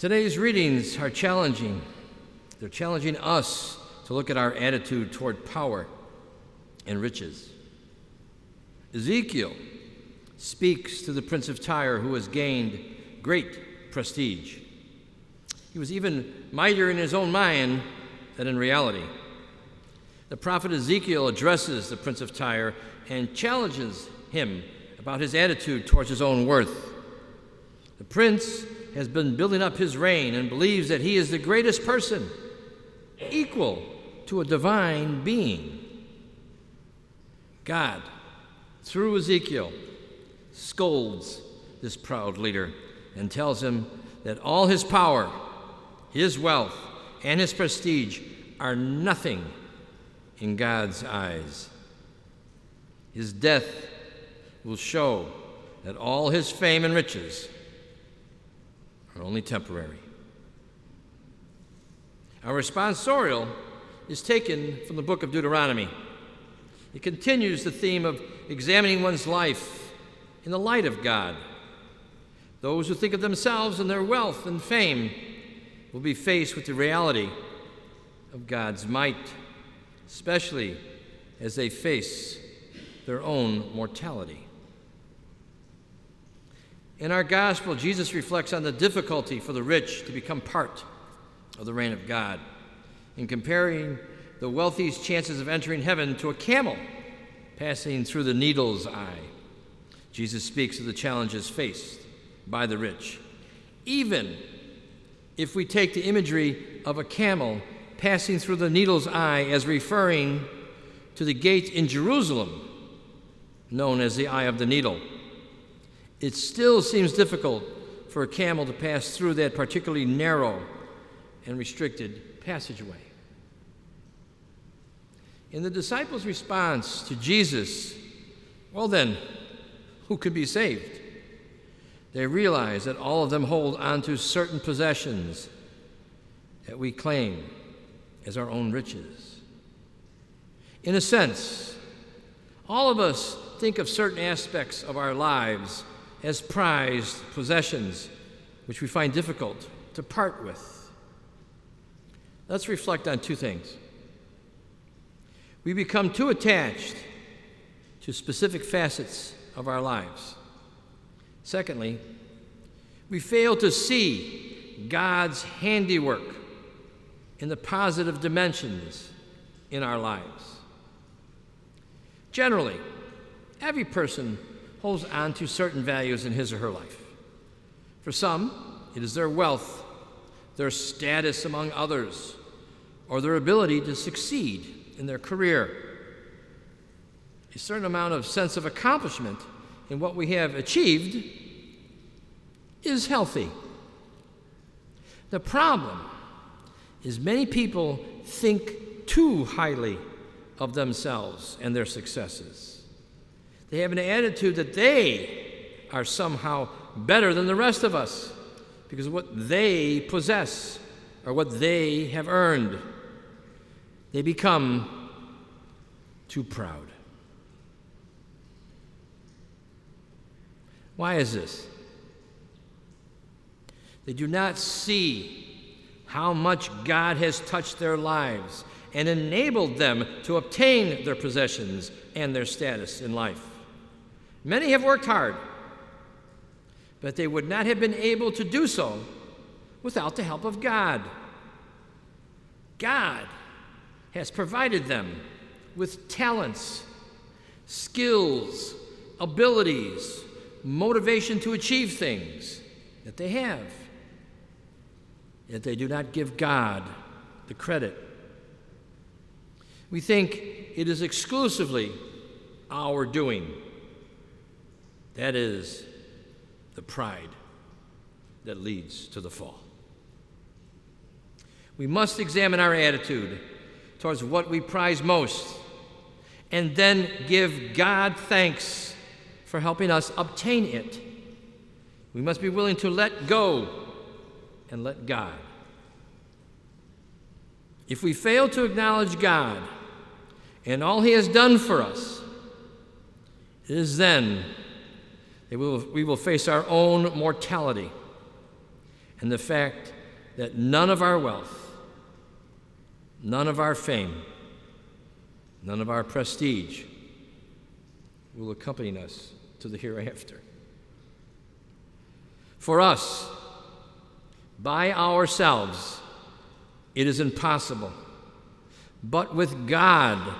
Today's readings are challenging. They're challenging us to look at our attitude toward power and riches. Ezekiel speaks to the prince of Tyre who has gained great prestige. He was even mightier in his own mind than in reality. The prophet Ezekiel addresses the prince of Tyre and challenges him about his attitude towards his own worth. The prince has been building up his reign and believes that he is the greatest person, equal to a divine being. God, through Ezekiel, scolds this proud leader and tells him that all his power, his wealth, and his prestige are nothing in God's eyes. His death will show that all his fame and riches are only temporary. Our responsorial is taken from the book of Deuteronomy. It continues the theme of examining one's life in the light of God. Those who think of themselves and their wealth and fame will be faced with the reality of God's might, especially as they face their own mortality. In our gospel, Jesus reflects on the difficulty for the rich to become part of the reign of God, in comparing the wealthy's chances of entering heaven to a camel passing through the needle's eye. Jesus speaks of the challenges faced by the rich. Even if we take the imagery of a camel passing through the needle's eye as referring to the gate in Jerusalem, known as the Eye of the Needle, it still seems difficult for a camel to pass through that particularly narrow and restricted passageway. In the disciples' response to Jesus, well then, who could be saved? They realize that all of them hold on to certain possessions that we claim as our own riches. In a sense, all of us think of certain aspects of our lives as prized possessions, which we find difficult to part with. Let's reflect on two things. We become too attached to specific facets of our lives. Secondly, we fail to see God's handiwork in the positive dimensions in our lives. Generally, every person holds on to certain values in his or her life. For some, it is their wealth, their status among others, or their ability to succeed in their career. A certain amount of sense of accomplishment in what we have achieved is healthy. The problem is many people think too highly of themselves and their successes. They have an attitude that they are somehow better than the rest of us because of what they possess or what they have earned. They become too proud. Why is this? They do not see how much God has touched their lives and enabled them to obtain their possessions and their status in life. Many have worked hard, but they would not have been able to do so without the help of God. God has provided them with talents, skills, abilities, motivation to achieve things that they have, yet they do not give God the credit. We think it is exclusively our doing. That is the pride that leads to the fall. We must examine our attitude towards what we prize most and then give God thanks for helping us obtain it. We must be willing to let go and let God. If we fail to acknowledge God and all He has done for us, it is then that we will face our own mortality and the fact that none of our wealth, none of our fame, none of our prestige will accompany us to the hereafter. For us, by ourselves, it is impossible. But with God,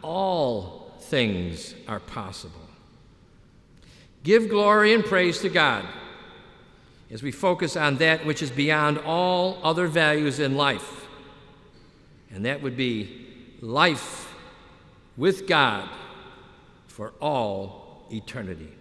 all things are possible. Give glory and praise to God as we focus on that which is beyond all other values in life, and that would be life with God for all eternity.